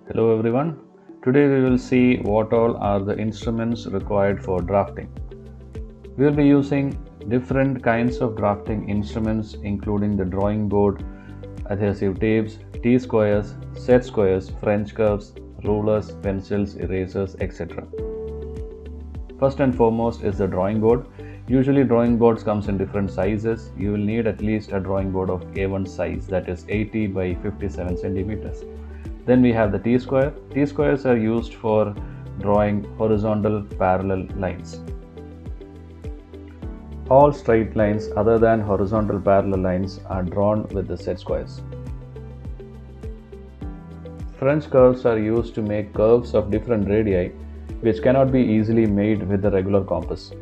Hello everyone. Today we will see what all are the instruments required for drafting. We will be using different kinds of drafting instruments including the drawing board, adhesive tapes, T-squares, set squares, French curves, rulers, pencils, erasers, etc. First and foremost is the drawing board. Usually drawing boards comes in different sizes. You will need at least a drawing board of A1 size, that is 80 by 57 centimeters. Then we have the T-square. T-squares are used for drawing horizontal parallel lines. All straight lines other than horizontal parallel lines are drawn with the set squares. French curves are used to make curves of different radii which cannot be easily made with the regular compass.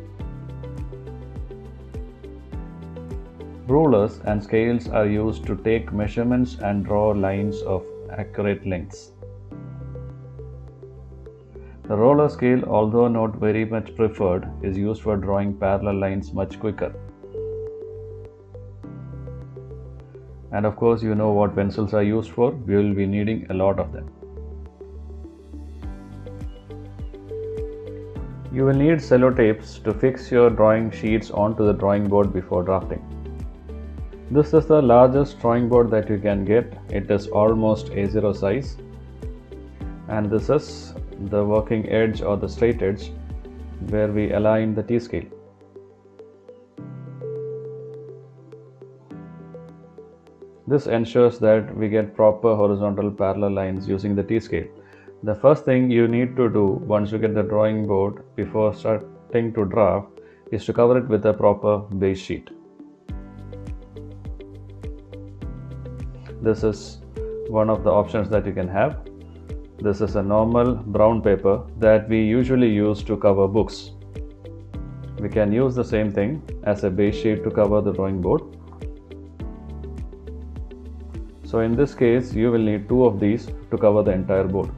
Rulers and scales are used to take measurements and draw lines of accurate lengths. The roller scale, although not very much preferred, is used for drawing parallel lines much quicker. And of course, you know what pencils are used for. We will be needing a lot of them. You will need sellotapes to fix your drawing sheets onto the drawing board before drafting. This is the largest drawing board that you can get. It is almost A0 size. And this is the working edge or the straight edge where we align the T-scale. This ensures that we get proper horizontal parallel lines using the T-scale. The first thing you need to do once you get the drawing board before starting to draft is to cover it with a proper base sheet. This is one of the options that you can have. This is a normal brown paper that we usually use to cover books. We can use the same thing as a base sheet to cover the drawing board. So in this case, you will need two of these to cover the entire board.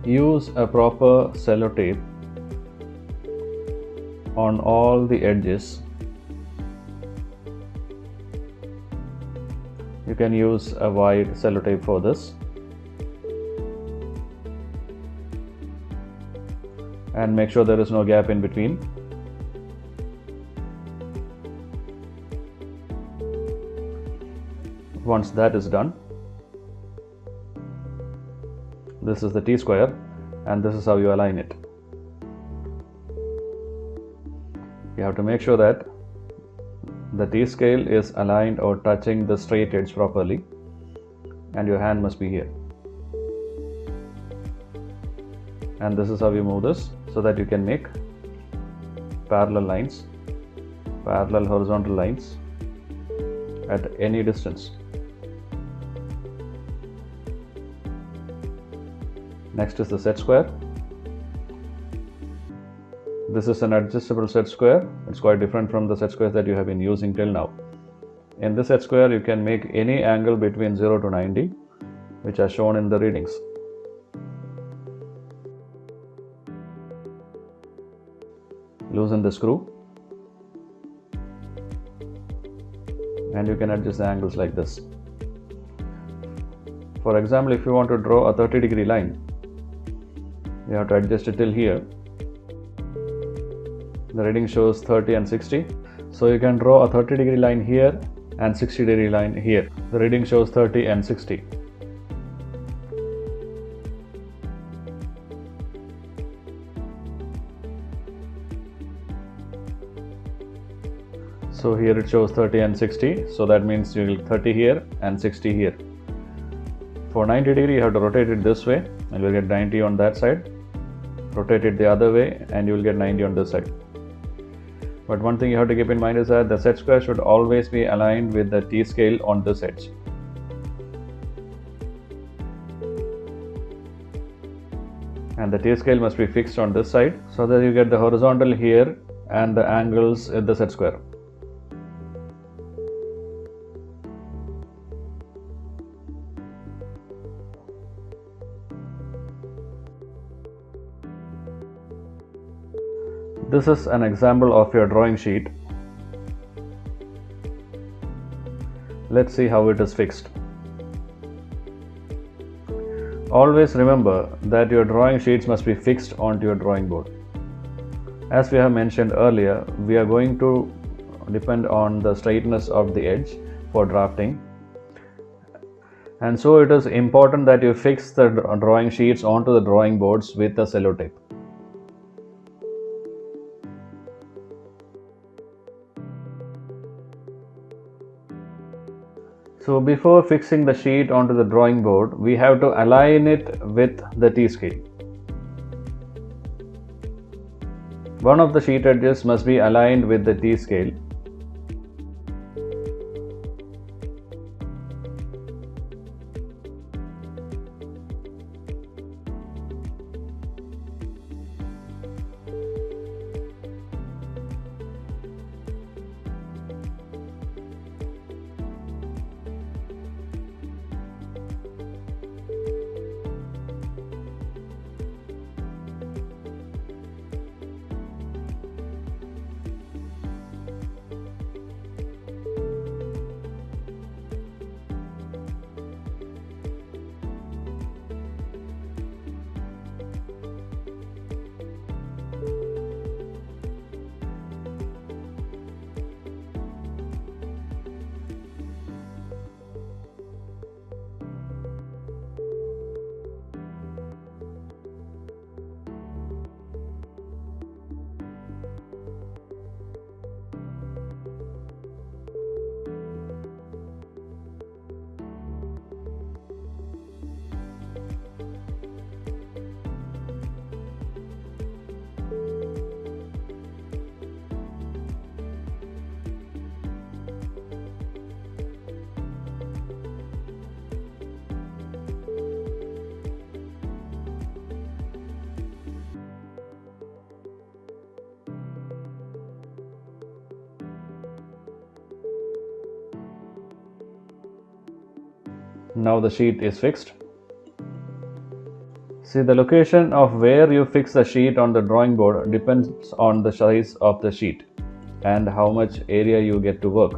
Use a proper sellotape on all the edges. You can use a wide sellotape for this. And make sure there is no gap in between. Once that is done, this is the T-square and this is how you align it. You have to make sure that the T-scale is aligned or touching the straight edge properly, and your hand must be here. And this is how you move this so that you can make parallel lines, parallel horizontal lines at any distance. Next is the set square. This is an adjustable set square. It's quite different from the set squares that you have been using till now. In this set square, you can make any angle between 0 to 90, which are shown in the readings. Loosen the screw and you can adjust the angles like this. For example, if you want to draw a 30-degree line, you have to adjust it till here. The reading shows 30 and 60. So you can draw a 30-degree line here and 60-degree line here. The reading shows 30 and 60. So here it shows 30 and 60. So that means you will 30 here and 60 here. For 90 degree, you have to rotate it this way and you will get 90 on that side. Rotate it the other way and you will get 90 on this side. But one thing you have to keep in mind is that the set square should always be aligned with the T-scale on this edge. And the T-scale must be fixed on this side so that you get the horizontal here and the angles in the set square. This is an example of your drawing sheet. Let's see how it is fixed. Always remember that your drawing sheets must be fixed onto your drawing board. As we have mentioned earlier, we are going to depend on the straightness of the edge for drafting, and so it is important that you fix the drawing sheets onto the drawing boards with a cello tape. So before fixing the sheet onto the drawing board, we have to align it with the T-scale. One of the sheet edges must be aligned with the T-scale. Now the sheet is fixed. See, the location of where you fix the sheet on the drawing board depends on the size of the sheet and how much area you get to work.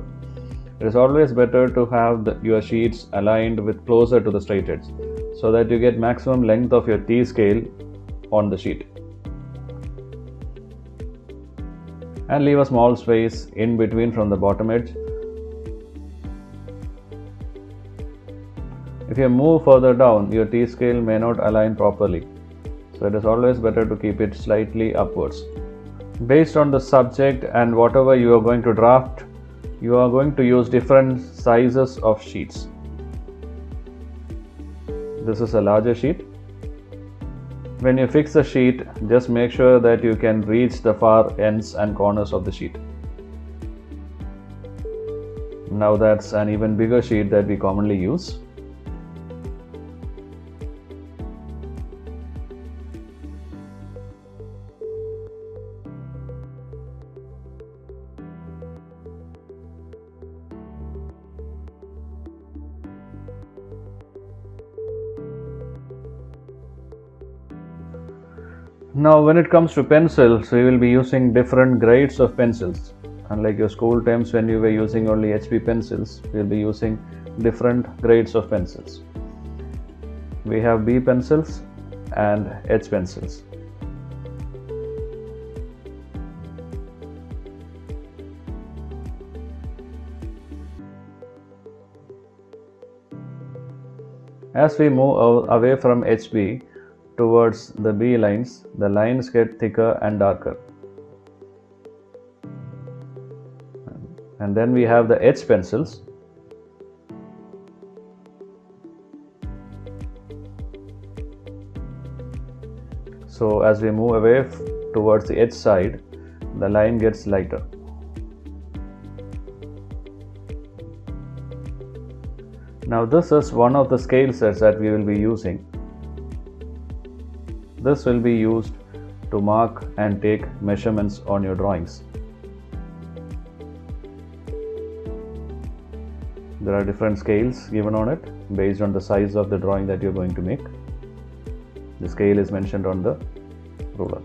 It is always better to have your sheets aligned with closer to the straight edge so that you get maximum length of your T-scale on the sheet. And leave a small space in between from the bottom edge. If you move further down, your T-scale may not align properly, so it is always better to keep it slightly upwards. Based on the subject and whatever you are going to draft, you are going to use different sizes of sheets. This is a larger sheet. When you fix the sheet, just make sure that you can reach the far ends and corners of the sheet. Now that's an even bigger sheet that we commonly use. Now when it comes to pencils, we will be using different grades of pencils. Unlike your school times when you were using only HB pencils, we will be using different grades of pencils. We have B pencils and H pencils. As we move away from HB towards the B lines, the lines get thicker and darker. And then we have the H pencils. So as we move away towards the H side, the line gets lighter. Now this is one of the scale sets that we will be using. This will be used to mark and take measurements on your drawings. There are different scales given on it based on the size of the drawing that you're going to make. The scale is mentioned on the ruler.